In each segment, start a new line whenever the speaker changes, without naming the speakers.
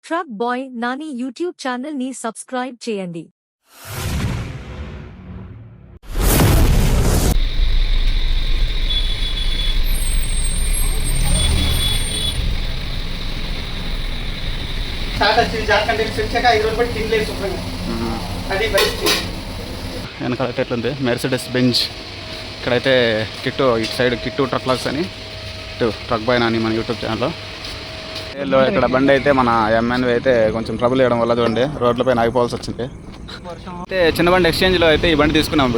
Truck boy Nani YouTube channel ని subscribe చేయండి.
వెనకాలైతే ఎట్లుంది మెర్సిడెస్ బెంజ్. ఇక్కడైతే కిట్టు, ఇటు సైడ్ కిట్టు ట్రక్ లాగ్స్ అని, ఇటు ట్రక్ బాయ్ నాని మన యూట్యూబ్ ఛానల్లో. ఇక్కడ బండి అయితే మన ఎంఎన్వి అయితే కొంచెం ట్రబుల్ చేయడం వల్ల చూడండి రోడ్లపై ఆగిపోవాల్సి వచ్చింది. అయితే చిన్న బండి ఎక్స్చేంజ్లో అయితే ఈ బండి తీసుకున్నాం.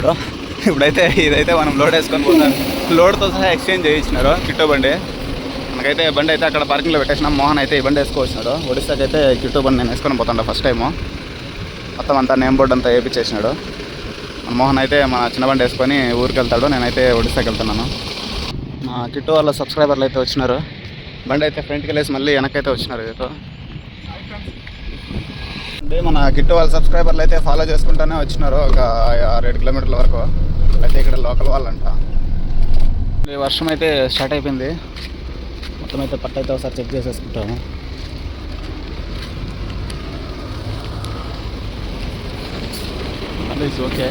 ఇప్పుడైతే ఇదైతే మనం లోడ్ వేసుకొని పోతాం. లోడ్తో సహా ఎక్స్చేంజ్ చేయించినారు కిట్టు బండి. మనకైతే బండి అయితే అక్కడ పార్కింగ్లో పెట్టేసినాం. మోహన్ అయితే ఈ బండి వేసుకొచ్చినాడు. ఒడిశాకి అయితే కిట్టు బండి నేను వేసుకొని పోతాను ఫస్ట్ టైము. మొత్తం అంతా నేమ్ బోర్డు అంతా వేయించేసినాడు. మన మోహన్ అయితే మన చిన్న బండి వేసుకొని ఊరికి వెళ్తాడు. నేనైతే ఒడిశాకి వెళ్తున్నాను. మా కిట్టు వాళ్ళ సబ్స్క్రైబర్లు అయితే వచ్చినారు. బండి అయితే ఫ్రంట్కి వెళ్ళేసి మళ్ళీ వెనకైతే వచ్చినారు. ఇటు అంటే మన కిట్టు వాళ్ళ సబ్స్క్రైబర్లు అయితే ఫాలో చేసుకుంటూనే వచ్చినారు. ఒక 6-7 కిలోమీటర్ల వరకు. అయితే ఇక్కడ లోకల్ వాళ్ళంట. ఈ వర్షం అయితే స్టార్ట్ అయిపోయింది. మొత్తం అయితే పట్టు అయితే ఒకసారి చెక్ చేసేసుకుంటాము. It's okay.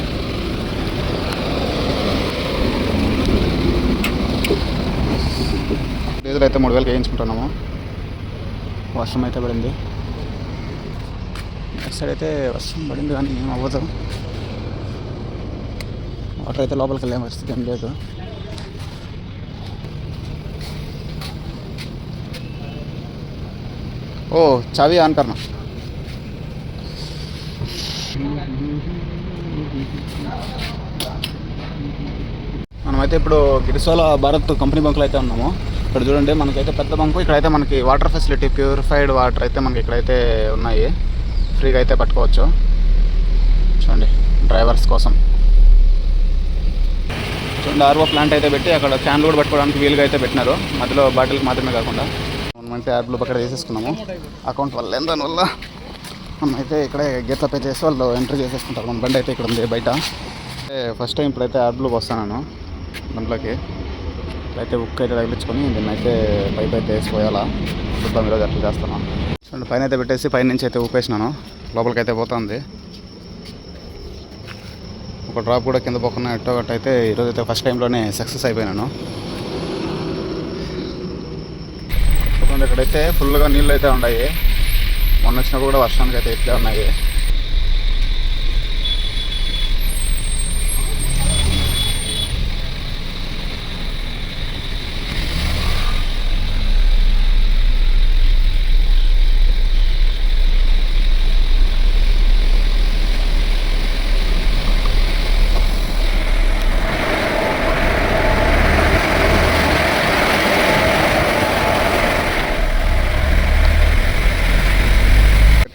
డీజిల్ అయితే 3000 వేయించుకుంటున్నాము. వర్షం అయితే పడింది. నెక్స్ట్ సైడ్ అయితే వర్షం పడింది కానీ ఏం అవ్వదు. వాటర్ అయితే లోపలికి వెళ్ళే పరిస్థితి ఏం లేదు. ఓ చావీ ఆన్ కర్నా. మనమైతే ఇప్పుడు గిరిసోల భారత్ కంపెనీ బంకులో అయితే ఉన్నాము. ఇక్కడ చూడండి మనకైతే పెద్ద బంకు. ఇక్కడైతే మనకి వాటర్ ఫెసిలిటీ, ప్యూరిఫైడ్ వాటర్ అయితే మనకి ఇక్కడైతే ఉన్నాయి. ఫ్రీగా అయితే పట్టుకోవచ్చు. చూడండి డ్రైవర్స్ కోసం. చూడండి ఆర్ఓ ప్లాంట్ అయితే పెట్టి అక్కడ క్యాన్లు కూడా పట్టుకోవడానికి వీలుగా అయితే పెట్టినారు. మధ్యలో బాటిల్కి మాత్రమే కాకుండా మనమైతే యాప్లో అక్కడ వేసేసుకున్నాము. అకౌంట్ వల్ల దానివల్ల మనం అయితే ఇక్కడే గేట్ల పే చేసి వాళ్ళు ఎంట్రీ చేసేసుకుంటారు. మన బండి అయితే ఇక్కడ ఉంది బయట. ఫస్ట్ టైం ఇప్పుడైతే యాప్లోకి వస్తాను బండ్లోకి. అయితే బుక్ అయితే తగిలించుకొని దీన్ని అయితే పైప్ అయితే వేసిపోయాలా చూద్దాం. ఈరోజు అట్లా చేస్తాను. చూడండి పైన అయితే పెట్టేసి పైన నుంచి అయితే ఊపేసినాను. లోపలికి అయితే పోతుంది. ఒక డ్రాప్ కూడా కింద పోకుండా ఎట్టో గట్ట అయితే ఈరోజు అయితే ఫస్ట్ టైంలోనే సక్సెస్ అయిపోయినాను. చూడండి ఇక్కడైతే ఫుల్గా నీళ్ళు అయితే ఉన్నాయి. మొన్న వచ్చినప్పుడు కూడా వర్షానికి అయితే ఇట్లే ఉన్నాయి.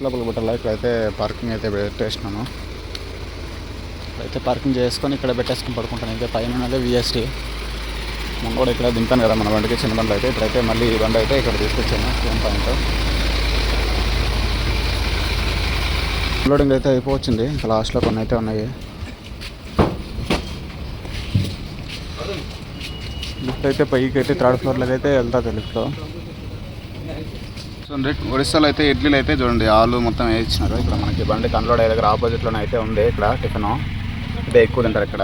లోపల బట్టలు ఇక్కడైతే పార్కింగ్ అయితే పెట్టేసినాను. ఇక్కడైతే పార్కింగ్ చేసుకొని ఇక్కడ పెట్టేసుకొని పడుకుంటాను. అయితే పైన విఎస్టీ మనం కూడా ఇక్కడ దింపాను కదా మన బండికి చిన్న బండ్లు అయితే. ఇప్పుడైతే మళ్ళీ ఈ బండి అయితే ఇక్కడ తీసుకొచ్చాను. సేమ్ పాయింట్ లోడింగ్ అయితే అయిపోవచ్చింది. ఇంకా లాస్ట్లో కొన్ని అయితే ఉన్నాయి. లిఫ్ట్ అయితే పైకి అయితే 3rd ఫ్లోర్లోకి అయితే వెళ్తుంది లిఫ్ట్లో. చూడండి ఒడిశాలో అయితే ఇడ్లీలు అయితే చూడండి ఆలు మొత్తం వేయించినారు. ఇక్కడ మనకి బండికి అన్లోడ్ అయ్యే దగ్గర ఆపోజిట్లోనే అయితే ఉంది. ఇక్కడ టిఫిన్ ఇదే ఎక్కువ తింటారు ఇక్కడ.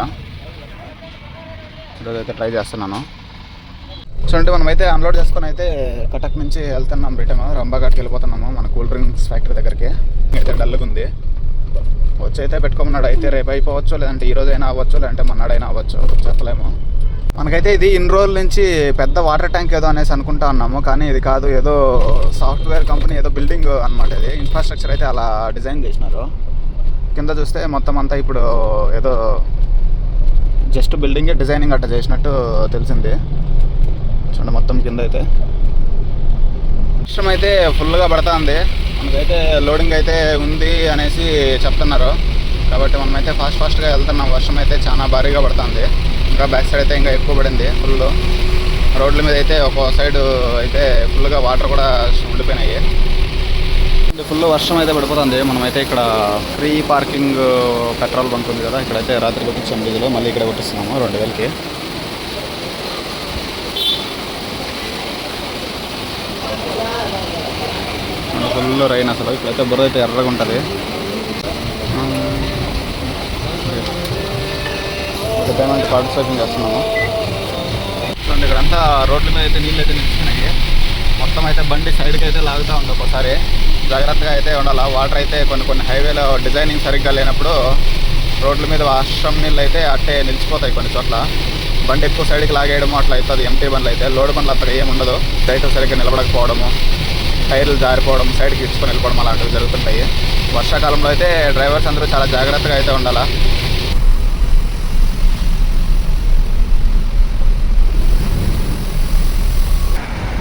ఈరోజు అయితే ట్రై చేస్తున్నాను. చూడండి మనమైతే అన్లోడ్ చేసుకొని అయితే కటక్ నుంచి వెళ్తున్నాం. రిటర్న్ రంబాఘాట్కి వెళ్ళిపోతున్నాము. మన కూల్ డ్రింక్స్ ఫ్యాక్టరీ దగ్గరికి. అయితే డల్గా ఉంది. వచ్చి అయితే పెట్టుకోమన్నాడు. అయితే రేపు అయిపోవచ్చు, లేదంటే ఈరోజు అయినా అవ్వచ్చు, లేదంటే మన్నాడైనా అవ్వచ్చు, చెప్పలేము. మనకైతే ఇది ఇన్ని రోజుల నుంచి పెద్ద వాటర్ ట్యాంక్ ఏదో అనేసి అనుకుంటా ఉన్నాము. కానీ ఇది కాదు, ఏదో సాఫ్ట్వేర్ కంపెనీ ఏదో బిల్డింగ్ అనమాట. ఇది ఇన్ఫ్రాస్ట్రక్చర్ అయితే అలా డిజైన్ చేసినారు. కింద చూస్తే మొత్తం అంతా ఇప్పుడు ఏదో జస్ట్ బిల్డింగే డిజైనింగ్ అట్లా చేసినట్టు తెలిసింది. చూడండి మొత్తం కింద అయితే వర్షం అయితే ఫుల్గా పడుతుంది. మనకైతే లోడింగ్ అయితే ఉంది అనేసి చెప్తున్నారు. కాబట్టి మనమైతే ఫాస్ట్గా వెళ్తున్నాం. వర్షం అయితే చాలా భారీగా పడుతుంది. ఇంకా బ్యాక్ సైడ్ అయితే ఇంకా ఎక్కువ పడింది. ఫుల్ రోడ్ల మీద అయితే ఒక సైడ్ అయితే ఫుల్గా వాటర్ కూడా ఉండిపోయినాయి. ఫుల్ వర్షం అయితే పడిపోతుంది. మనమైతే ఇక్కడ ఫ్రీ పార్కింగ్ పెట్రోల్ బంక్ ఉంది కదా, ఇక్కడైతే రాత్రి కొట్టించాం డీజిల్. మళ్ళీ ఇక్కడ కొట్టిస్తున్నాము 2000కి. ఫుల్ రైన్ అసలు. ఇప్పుడైతే బుర్ర అయితే ఎర్రగా ఉంటుంది. ఒక పేమెంట్ పార్టిసిపేషన్ చేస్తున్నాము. చూడండి ఇక్కడంతా రోడ్ల మీద అయితే నీళ్ళు అయితే నిలిచినాయి. మొత్తం అయితే బండి సైడ్కి అయితే లాగుతూ ఉంది. ఒక్కోసారి జాగ్రత్తగా అయితే ఉండాలి. వాటర్ అయితే కొన్ని హైవేలో డిజైనింగ్ సరిగ్గా లేనప్పుడు రోడ్ల మీద వర్షం నీళ్ళు అయితే అట్టే నిలిచిపోతాయి కొన్ని చోట్ల. బండి ఎక్కువ సైడ్కి లాగేయడము అట్లా అవుతుంది. ఎంటీ బండ్లు అయితే, లోడ్ బండ్లు అంతగా ఏమి ఉండదు. సైకిల్ సరిగ్గా నిలబడకపోవడము, టైర్లు జారిపోవడం, సైడ్కి ఇచ్చుకొని వెళ్ళిపోవడం అలాంటివి జరుగుతుంటాయి. వర్షాకాలంలో అయితే డ్రైవర్స్ అందరూ చాలా జాగ్రత్తగా అయితే ఉండాలి.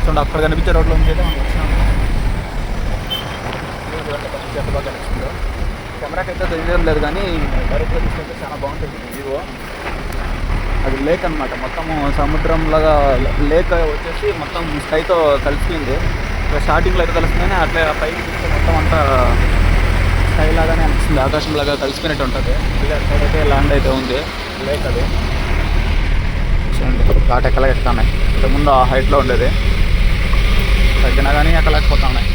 చూడండి అక్కడ కనిపించే రోడ్లో ఉంది అయితే మనం వచ్చినాము. ఎంత బాగా కనిపిస్తుందో. కెమెరాకి అయితే తెలియడం లేదు కానీ డైరెక్ట్గా తీసుకుంటే చాలా బాగుంటుంది వ్యూ. అది లేక్ అనమాట, మొత్తము సముద్రంలాగా. లేక్ వచ్చేసి మొత్తం స్కైతో కలిసిపోయింది. స్టార్టింగ్లో అయితే కలుస్తుంది కానీ అట్లా పైకి చూస్తే మొత్తం అంతా స్కై లాగానే అనిపిస్తుంది, ఆకాశంలాగా కలిసిపోయినట్టు ఉంటుంది. సైడ్ అయితే ల్యాండ్ అయితే ఉంది, లేక్ అది. చూడండి ఘాట్ ఎక్కలేకపోతున్నాయి. ఇంతకుముందు ఆ హైట్లో ఉండేది, తగ్గినా కానీ ఎక్కలేకపోతా ఉన్నాయి.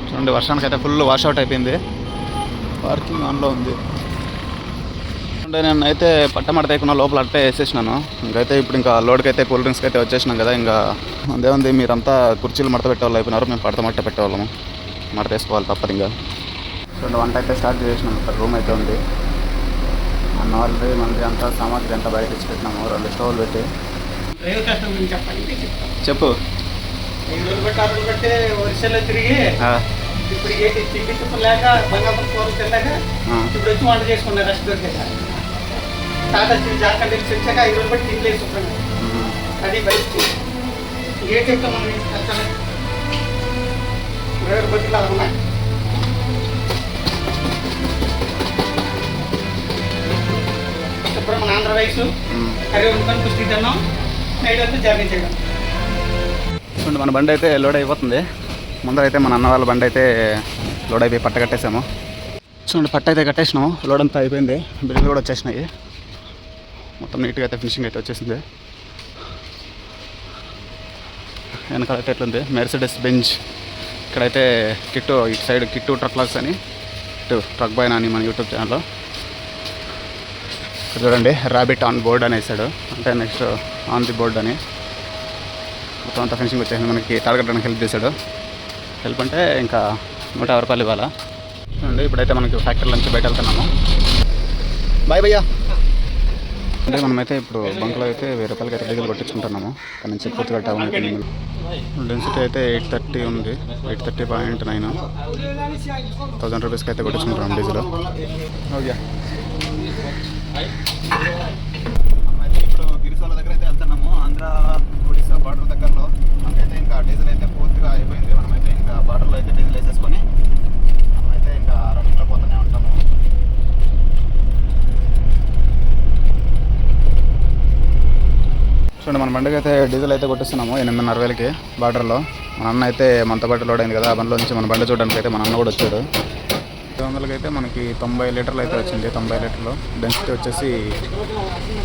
చూడండి వర్షానికి అయితే ఫుల్ వాషౌట్ అయిపోయింది. పార్కింగ్ ఆన్లో ఉంది. అంటే నేను అయితే పట్టమడత వేయకుండా లోపల అట్టే వేసేసినాను. ఇంకైతే ఇప్పుడు ఇంకా లోడ్కి అయితే కూల్ డ్రింక్స్కి అయితే వచ్చేసినాం కదా. ఇంకా అదేముంది, మీరంతా కుర్చీలు మడత పెట్టేవాళ్ళు అయిపోయినారు, మేము పడత మట్ట పెట్టేవాళ్ళము. మడత వేసుకోవాలి తప్పదు. ఇంకా చూడండి వంట అయితే స్టార్ట్ చేసినాము. ఇక్కడ రూమ్ అయితే ఉంది. అన్న వాళ్ళది మంది అంతా సామాగ్రి అంతా బయట ఇచ్చి పెట్టినాము. 2 స్టవ్లు పెట్టి. చెప్పు.
వర్షాలు తిరిగి ఇప్పుడు తిండి తిప్పలేక బంగాళదుంప కూర తినలేక ఇప్పుడు వచ్చి వంట చేసుకున్నారు. రెస్ట్ దొరికాక టాటా జార్ఖండ్ వచ్చాక 5 రోజులు బట్టి తిండి లేదు. అది బయట గేట్ చెప్తాం మనం. 20 బతులు అలా ఉన్నాయి. ఇప్పుడు మన ఆంధ్ర రైస్ కర్రీ వండుకొని పుష్టి తిన్నాం. నైట్ అంతా జాగింగ్ చేయడం.
చూడండి మన బండి అయితే లోడ్ అయిపోతుంది. ముందర అయితే మన అన్న వాళ్ళ బండి అయితే లోడ్ అయిపోయి పట్ట కట్టేసాము. చూడండి పట్ట అయితే కట్టేసినాము. లోడ్ అంతా అయిపోయింది. బిల్లులు కూడా వచ్చేసినాయి. మొత్తం నీట్గా అయితే ఫినిషింగ్ అయితే వచ్చేసింది. వెనకాల అయితే ఎట్లుంది, మెర్సిడెస్ బెంజ్. ఇక్కడైతే కిట్టు, ఇటు సైడ్ కిట్టు ట్రక్ లాగ్స్ అని, ఇటు ట్రక్ బాయ్ అని మన యూట్యూబ్ ఛానల్లో. ఇక్కడ చూడండి ర్యాబిట్ ఆన్ బోర్డ్ అని వేసాడు, అంటే నెక్స్ట్ ఆన్ ది బోర్డ్ అని. మొత్తం అంతా ఫినిషింగ్ వచ్చేసింది. మనకి తాడగట్టడానికి హెల్ప్ చేశాడు. హెల్ప్ అంటే ఇంకా 150 రూపాయలు ఇవ్వాలా. చూడండి ఇప్పుడైతే మనకి ఫ్యాక్టరీ నుంచి బయట వెళ్తున్నాము. బాయ్ భయ్యా. అంటే మనమైతే ఇప్పుడు బంక్లో అయితే 1000 రూపాయలకి అయితే డీజిల్ కొట్టించుకుంటున్నాము. అక్కడ నుంచి పూర్తిగా టౌన్ డెన్సిటీ అయితే 830 ఉంది, 830.9. 1000 రూపీస్కి అయితే కొట్టించుకుంటున్నాం డీజిల్. ఓకే మనమైతే ఇప్పుడు గిరిసోల దగ్గర అయితే వెళ్తున్నాము. ఆంధ్ర ఒడిశా బార్డర్ దగ్గరలో. మనకైతే ఇంకా డీజిల్ అయితే పూర్తిగా అయిపోయింది. మనమైతే ఇంకా బార్డర్లో అయితే డీజిల్ వేసేసుకొని మనమైతే ఇంకా రన్నింగ్లో పోతూనే ఉంటాము. చూడండి మన బండికి అయితే డీజిల్ అయితే కొట్టిస్తున్నాము 8:30 బార్డర్లో. మన అన్న అయితే మనతో పాటు లోడ్ అయింది కదా, ఆ బండిలో నుంచి మన బండి చూడడానికి అయితే మన అన్న కూడా వచ్చాడు. 500కి అయితే మనకి 90 లీటర్లు అయితే వచ్చింది. 90 లీటర్లు. డెన్సిటీ వచ్చేసి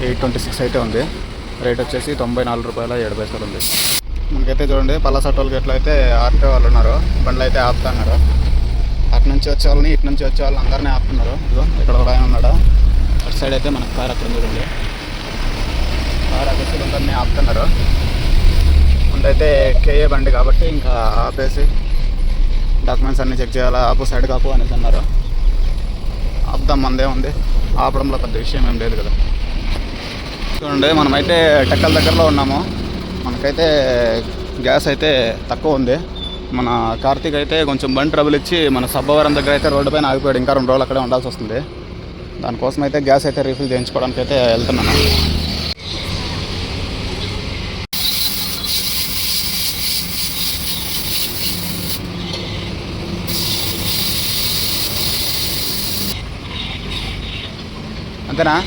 826 అయితే ఉంది. రేట్ వచ్చేసి 94 రూపాయల 7 ఉంది. మనకైతే చూడండి పలాస టోల్ గేట్లో అయితే ఆర్టీఓ వాళ్ళు ఉన్నారు. బండ్లు అయితే ఆపుతున్నారు. అటు నుంచి వచ్చే వాళ్ళని, ఇటు నుంచి వచ్చే వాళ్ళని అందరినీ ఆపుతున్నారు. ఇదిగో ఇక్కడ కూడా ఆయన ఉన్నాడు. అటు సైడ్ అయితే మనకు కార్ అక్కడ చూడండి, కార్ అక్కడ అందరినీ ఆపుతున్నారు. ముందైతే కేఏ బండి కాబట్టి ఇంకా ఆపేసి డాక్యుమెంట్స్ అన్నీ చెక్ చేయాలా. ఆపు, సైడ్ కాపు అనేసి అన్నారు. ఆపుదాం, మందే ఉంది. ఆపడంలో పెద్ద విషయం ఏం లేదు కదా. చూడండి మనమైతే టెక్కల దగ్గరలో ఉన్నాము. మనకైతే గ్యాస్ అయితే తక్కువ ఉంది. మన కార్తీక్ అయితే కొంచెం బండి ట్రబుల్ ఇచ్చి మన సబ్బవరం దగ్గర అయితే రోడ్డు పైన ఆగిపోయాడు. ఇంకా 2 రోజులు అక్కడే ఉండాల్సి వస్తుంది. దానికోసం అయితే గ్యాస్ అయితే రీఫిల్ చేయించుకోవడానికి అయితే వెళ్తున్నాను. అంతేనా?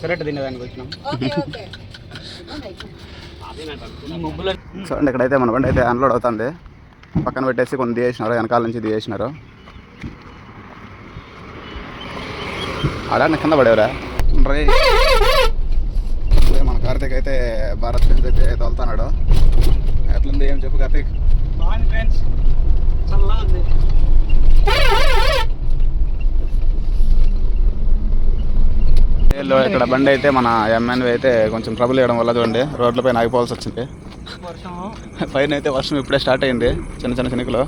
సిగరెట్ తినేదానికి వచ్చినాం. చూడండి ఇక్కడైతే మన బండి అయితే అన్లోడ్ అవుతుంది. పక్కన పెట్టేసి కొన్ని దిగేసినారు, వెనకాల నుంచి దిగేసినారు. అలా కింద పడేవరా రే. మన కార్తీక్ అయితే భారత్ బెంజ్ అయితే తోలుతున్నాడు. ఎట్లుంది ఏం చెప్పు కార్తీక్? ఇక్కడ బండి అయితే మన ఎంఎన్వి అయితే కొంచెం ట్రబుల్ ఇవ్వడం వల్ల చూడండి రోడ్లపైన ఆగిపోవాల్సి వచ్చింది. పైన అయితే వర్షం ఇప్పుడే స్టార్ట్ అయింది, చిన్న చిన్న చినుకులు.